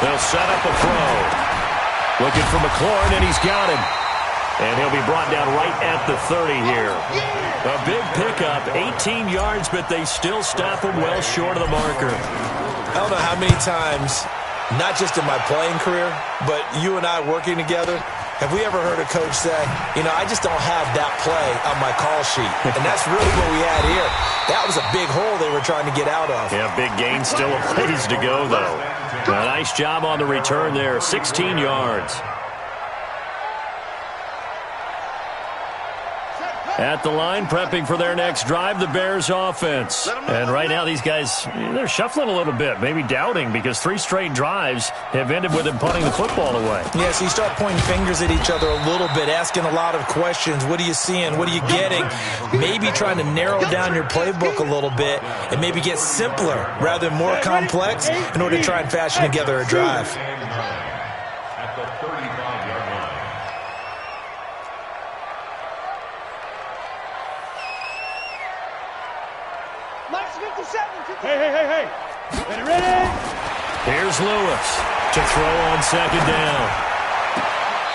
They'll set up a throw. Looking for McLaurin, and he's got him. And he'll be brought down right at the 30 here. A big pickup, 18 yards, but they still stop him well short of the marker. I don't know how many times, not just in my playing career, but you and I working together, have we ever heard a coach say, you know, I just don't have that play on my call sheet. And that's really what we had here. That was a big hole they were trying to get out of. Yeah, big gain, still a ways to go, though. A nice job on the return there, 16 yards. At the line, prepping for their next drive, the Bears offense. And right now, these guys, they're shuffling a little bit, maybe doubting, because 3 straight drives have ended with them punting the football away. Yeah, so you start pointing fingers at each other a little bit, asking a lot of questions. What are you seeing? What are you getting? Maybe trying to narrow down your playbook a little bit and maybe get simpler rather than more complex in order to try and fashion together a drive. At the 35-yard line. Mike's 57. Hey. Ready? Here's Lewis to throw on 2nd down.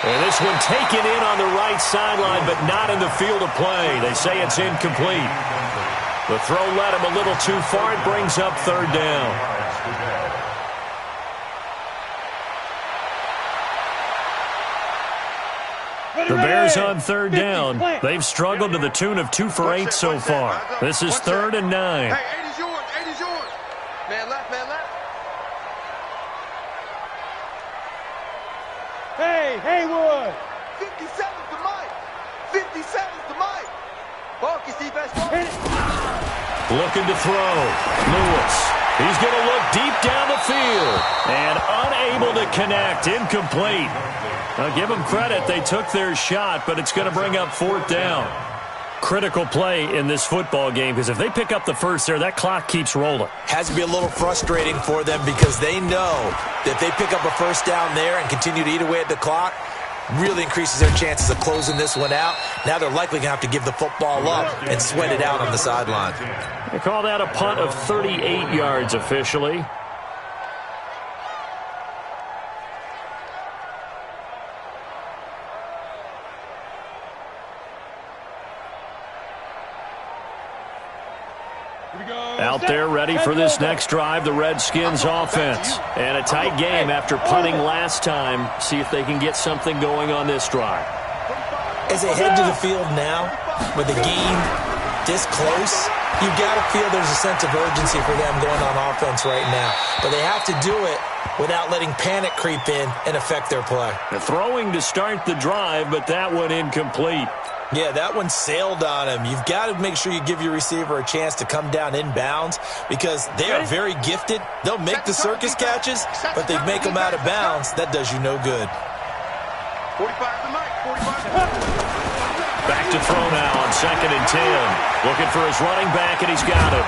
And this one taken in on the right sideline, but not in the field of play. They say it's incomplete. The throw led him a little too far. It brings up third down. The Bears on third down. They've struggled to the tune of 2 for 8 so far. This is 3rd and 9. Hey, 80's yours. 80's yours. Man left, man left. Hey, Haywood. 57's the mic. 57's the mic. Focus, defense. Looking to throw. Lewis. He's going to look deep down the field. And unable to connect. Incomplete. Now, give them credit. They took their shot, but it's going to bring up 4th down. Critical play in this football game, because if they pick up the first there, that clock keeps rolling. Has to be a little frustrating for them because they know that if they pick up a first down there and continue to eat away at the clock, really increases their chances of closing this one out. Now they're likely going to have to give the football up and sweat it out on the sideline. They call that a punt of 38 yards officially. Out there ready for this next drive, the Redskins offense. And a tight game after punting last time. See if they can get something going on this drive. As they head to the field now, with the game this close, you've got to feel there's a sense of urgency for them going on offense right now. But they have to do it without letting panic creep in and affect their play. The throwing to start the drive, but that one incomplete. Yeah, that one sailed on him. You've got to make sure you give your receiver a chance to come down inbounds because they are very gifted. They'll make the circus catches, but they make them out of bounds. That does you no good. 45 to Mike. 45 Back to throw now on 2nd and 10. Looking for his running back, and he's got it.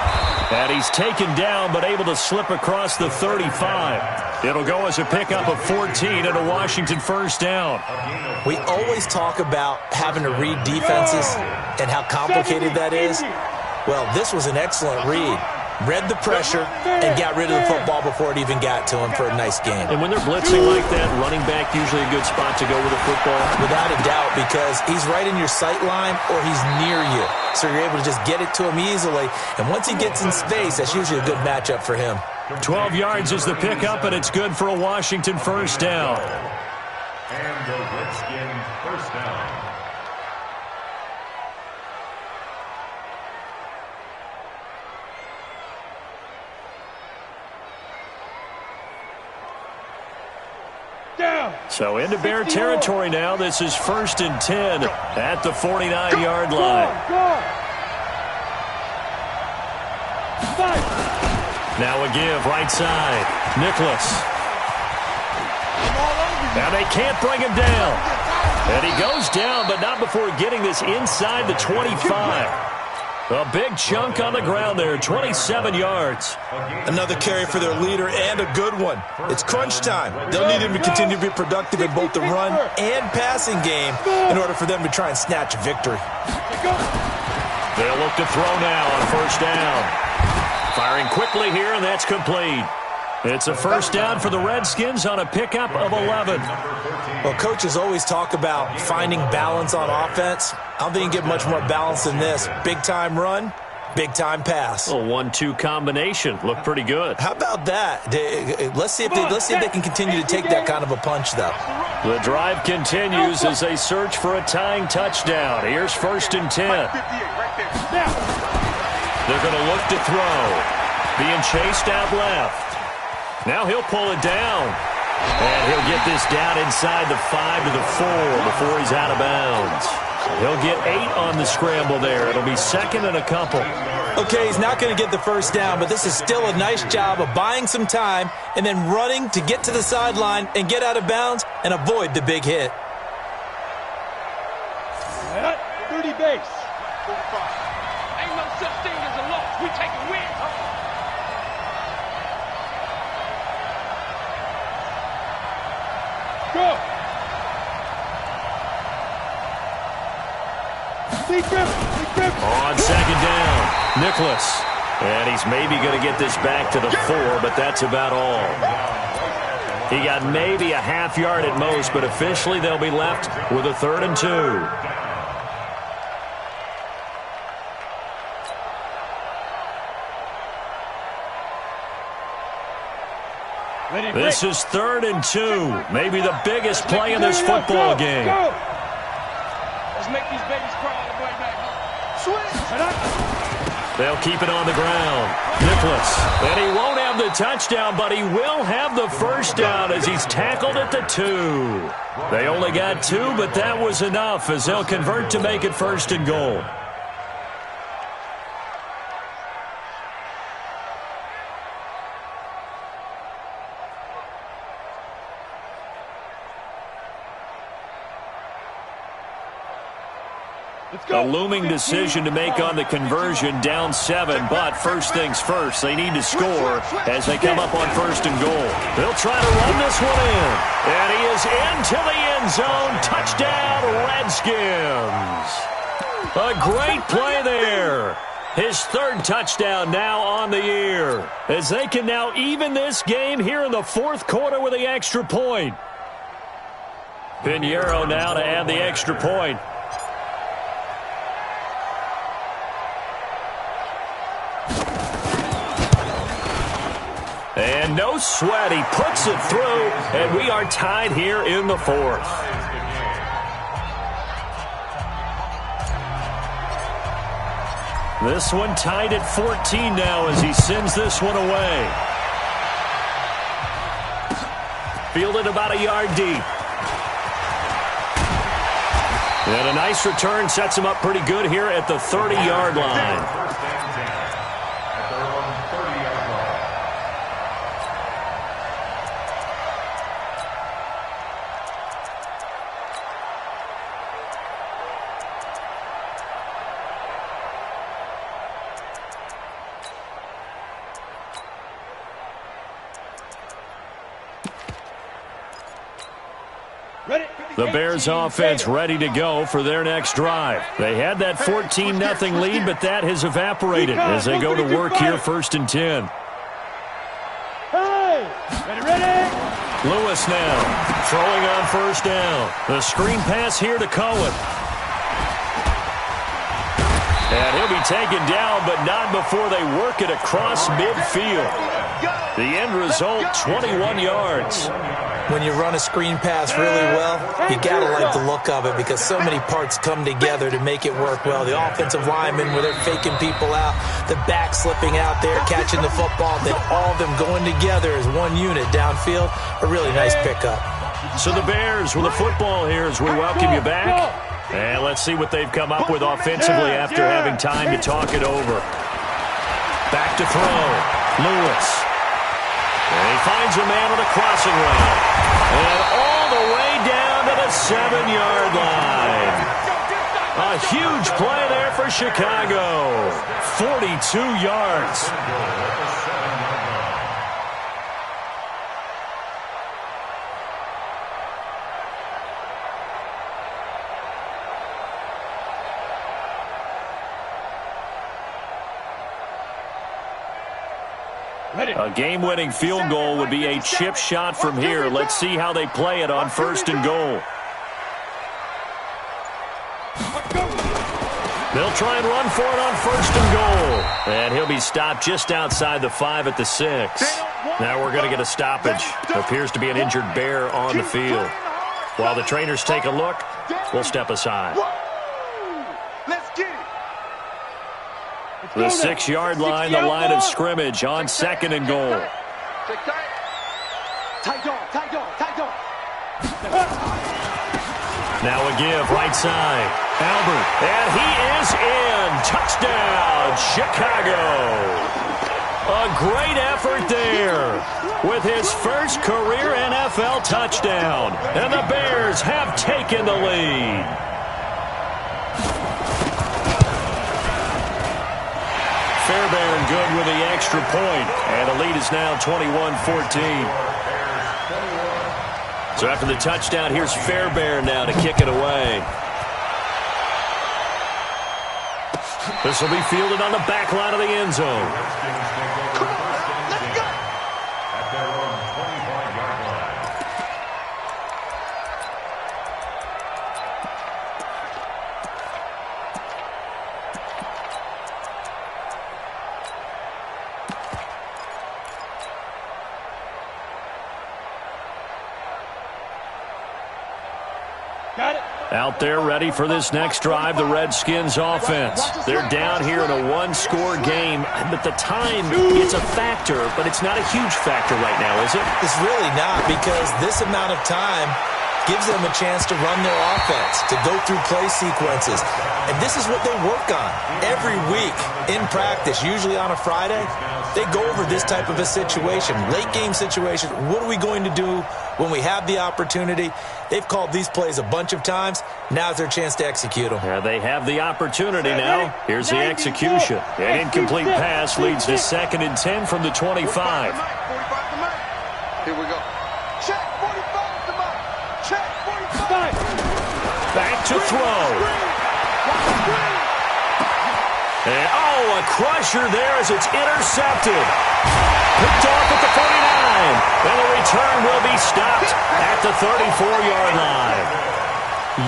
And he's taken down, but able to slip across the 35. It'll go as a pickup of 14 and a Washington first down. We always talk about having to read defenses and how complicated that is. Well, this was an excellent read. Read the pressure and got rid of the football before it even got to him for a nice game. And when they're blitzing like that, running back usually a good spot to go with the football? Without a doubt, because he's right in your sight line or he's near you. So you're able to just get it to him easily. And once he gets in space, that's usually a good matchup for him. 12 yards is the pickup, and it's good for a Washington first down. And the Redskins first down. So into Bear territory now. This is 1st and 10 at the 49-yard line. Now a give right side. Nicholas. Now they can't bring him down. And he goes down, but not before getting this inside the 25. A big chunk on the ground there, 27 yards. Another carry for their leader and a good one. It's crunch time. They'll need him to continue to be productive in both the run and passing game in order for them to try and snatch a victory. They'll look to throw now on first down. Firing quickly here, and that's complete. It's a first down for the Redskins on a pickup of 11. Well, coaches always talk about finding balance on offense. I don't think you can get much more balance than this. Big-time run, big-time pass. A 1-2 combination. Looked pretty good. How about that? Let's see if they can continue to take that kind of a punch, though. The drive continues as they search for a tying touchdown. Here's 1st and 10. They're going to look to throw. Being chased out left. Now he'll pull it down. And he'll get this down inside the 5 to the 4 before he's out of bounds. He'll get 8 on the scramble there. It'll be 2nd and a couple. Okay, he's not going to get the first down, but this is still a nice job of buying some time and then running to get to the sideline and get out of bounds and avoid the big hit. 30 base. Ain't no such thing as a loss. We take a win. Go. On 2nd down, Nicholas. And he's maybe going to get this back to the 4, but that's about all. He got maybe a half yard at most, but officially they'll be left with a 3rd and 2. This is 3rd and 2. Maybe the biggest play in this football game. Let's make these babies cry on the way back. Switch. They'll keep it on the ground. Nicholas. And he won't have the touchdown, but he will have the first down as he's tackled at the 2. They only got 2, but that was enough as they'll convert to make it 1st and goal. A looming decision to make on the conversion, down 7, but first things first, they need to score as they come up on 1st and goal. They'll try to run this one in, and he is into the end zone. Touchdown, Redskins. A great play there. His 3rd touchdown now on the year, as they can now even this game here in the 4th quarter with the extra point. Pinheiro now to add the extra point. And no sweat, he puts it through, and we are tied here in the 4th. This one tied at 14 now as he sends this one away. Fielded about a yard deep. And a nice return sets him up pretty good here at the 30-yard line. The Bears offense ready to go for their next drive. They had that 14-0 lead, but that has evaporated as they go to work here 1st and 10. Hey! Ready? Lewis now throwing on 1st down. The screen pass here to Cohen. And he'll be taken down, but not before they work it across midfield. The end result, 21 yards. When you run a screen pass really well, you got to like the look of it because so many parts come together to make it work well. The offensive linemen, where they're faking people out, the back slipping out there, catching the football, then all of them going together as one unit downfield. A really nice pickup. So the Bears with the football here as we welcome you back. And let's see what they've come up with offensively after having time to talk it over. Back to throw. Lewis. And he finds a man on a crossing route. And all the way down to the 7-yard line. A huge play there for Chicago. 42 yards. A game-winning field goal would be a chip shot from here. Let's see how they play it on 1st and goal. They'll try and run for it on 1st and goal. And he'll be stopped just outside the 5 at the 6. Now we're going to get a stoppage. Appears to be an injured Bear on the field. While the trainers take a look, we'll step aside. The 6-yard line, the line of scrimmage on 2nd and goal. Now a give, right side. Albert, and he is in. Touchdown, Chicago. A great effort there with his first career NFL touchdown. And the Bears have taken the lead. Fairbairn good with the extra point, and the lead is now 21-14. So after the touchdown, here's Fairbairn now to kick it away. This will be fielded on the back line of the end zone. Got it. Out there ready for this next drive, the Redskins offense. They're down here in a one-score game, but the time, it's a factor, but it's not a huge factor right now, is it? It's really not, because this amount of time gives them a chance to run their offense, to go through play sequences. And this is what they work on every week in practice, usually on a Friday. They go over this type of a situation, late game situation. What are we going to do when we have the opportunity? They've called these plays a bunch of times. Now's their chance to execute them. Yeah, they have the opportunity now. Here's the execution. An incomplete pass leads to 2nd and 10 from the 25. 45 to Mike. Here we go. Check 45 to Mike. Check 45. Back to throw. And, a crusher there as it's intercepted. Picked off at the 49. And the return will be stopped at the 34-yard line.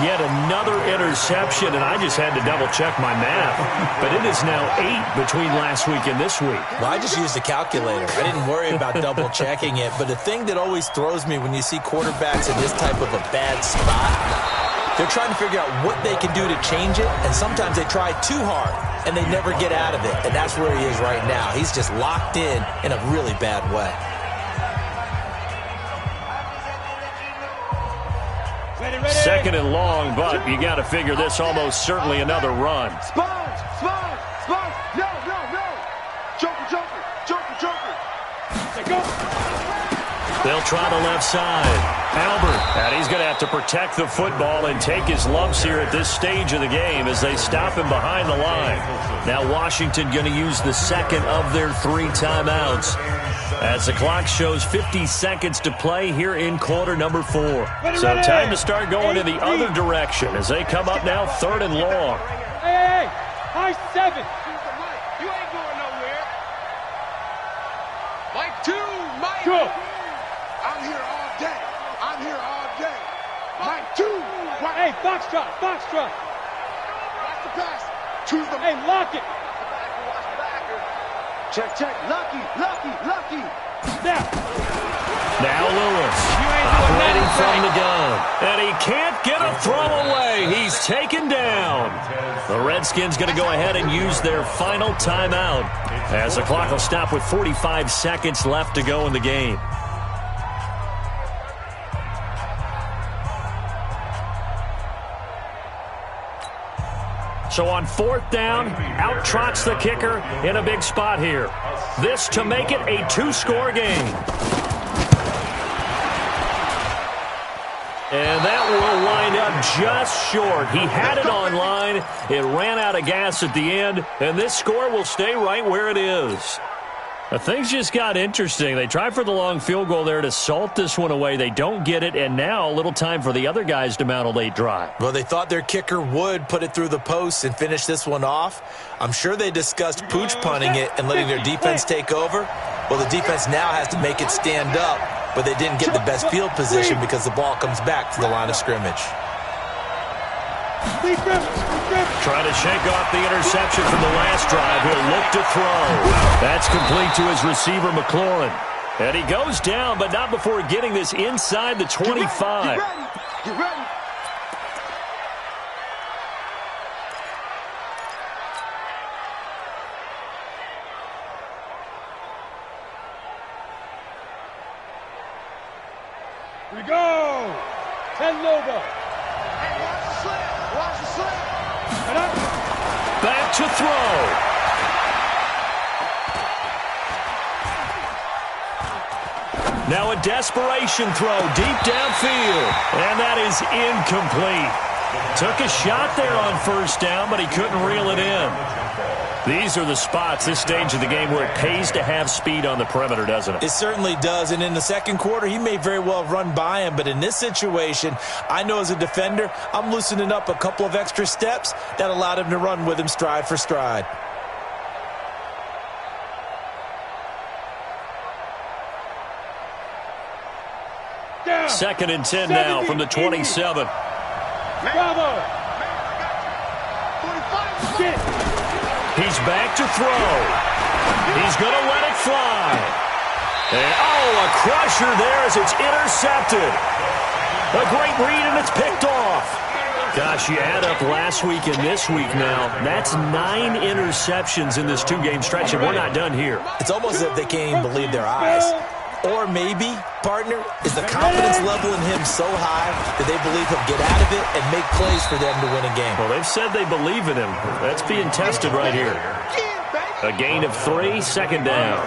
Yet another interception, and I just had to double-check my math. But it is now 8 between last week and this week. Well, I just used a calculator. I didn't worry about double-checking it. But the thing that always throws me when you see quarterbacks in this type of a bad spot, they're trying to figure out what they can do to change it, and sometimes they try too hard, and they never get out of it, and that's where he is right now. He's just locked in a really bad way. Ready. 2nd and long, but you got to figure this almost certainly another run. Sponge. No. Joker. Let go. They'll try the left side. Albert, and he's going to have to protect the football and take his lumps here at this stage of the game as they stop him behind the line. Now Washington going to use the second of their 3 timeouts as the clock shows 50 seconds to play here in quarter number 4. So time to start going in the other direction as they come up now 3rd and long. Hey. High 7. You ain't going nowhere. Mike 2, Mike. Go. I'm here all day. Mike 2. Hey, box drop. Watch the pass. Choose the. Hey, lock it. Check. Lucky. Now Lewis operating from the gun. And he can't get a throw away. He's taken down. The Redskins going to go ahead and use their final timeout as the clock will stop with 45 seconds left to go in the game. So on 4th down, out trots the kicker in a big spot here. This to make it a 2-score game. And that will wind up just short. He had it on line. It ran out of gas at the end, and this score will stay right where it is. Things just got interesting. They try for the long field goal there to salt this one away. They don't get it, and now a little time for the other guys to mount a late drive. Well, they thought their kicker would put it through the post and finish this one off. I'm sure they discussed pooch punting it and letting their defense take over. Well, the defense now has to make it stand up, but they didn't get the best field position because the ball comes back to the line of scrimmage. Trying to shake off the interception from the last drive. He'll look to throw. That's complete to his receiver, McLaurin. And he goes down, but not before getting this inside the 25. Get ready. Here we go. Ted Lobo. Watch the slant. Back to throw. Now a desperation throw deep downfield. And that is incomplete. Took a shot there on 1st down, but he couldn't reel it in. These are the spots, this stage of the game, where it pays to have speed on the perimeter, doesn't it? It certainly does, and in the second quarter, he may very well run by him, but in this situation, I know as a defender, I'm loosening up a couple of extra steps that allowed him to run with him stride for stride. Down. 2nd and 10 now from the 27. Bravo. 45. He's back to throw. He's going to let it fly. And, a crusher there as it's intercepted. A great read, and it's picked off. Gosh, you add up last week and this week now. That's 9 interceptions in this 2-game stretch, and we're not done here. It's almost as if they can't even believe their eyes. Or maybe, partner, is the confidence level in him so high that they believe he'll get out of it and make plays for them to win a game. Well, they've said they believe in him. That's being tested right here. A gain of 3, second down.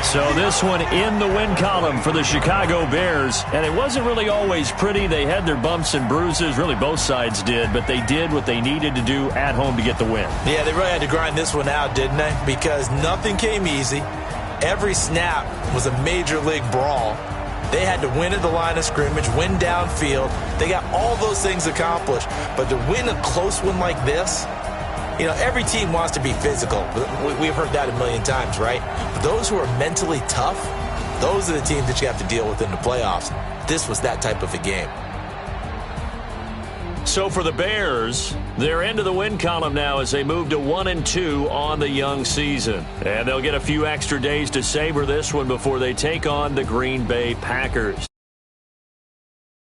So this one in the win column for the Chicago Bears. And it wasn't really always pretty. They had their bumps and bruises. Really, both sides did. But they did what they needed to do at home to get the win. Yeah, they really had to grind this one out, didn't they? Because nothing came easy. Every snap was a major league brawl. They had to win at the line of scrimmage, win downfield. They got all those things accomplished. But to win a close one like this, you know, every team wants to be physical. We've heard that a million times, right? But those who are mentally tough, those are the teams that you have to deal with in the playoffs. This was that type of a game. So for the Bears, they're into the win column now as they move to 1-2 on the young season. And they'll get a few extra days to savor this one before they take on the Green Bay Packers.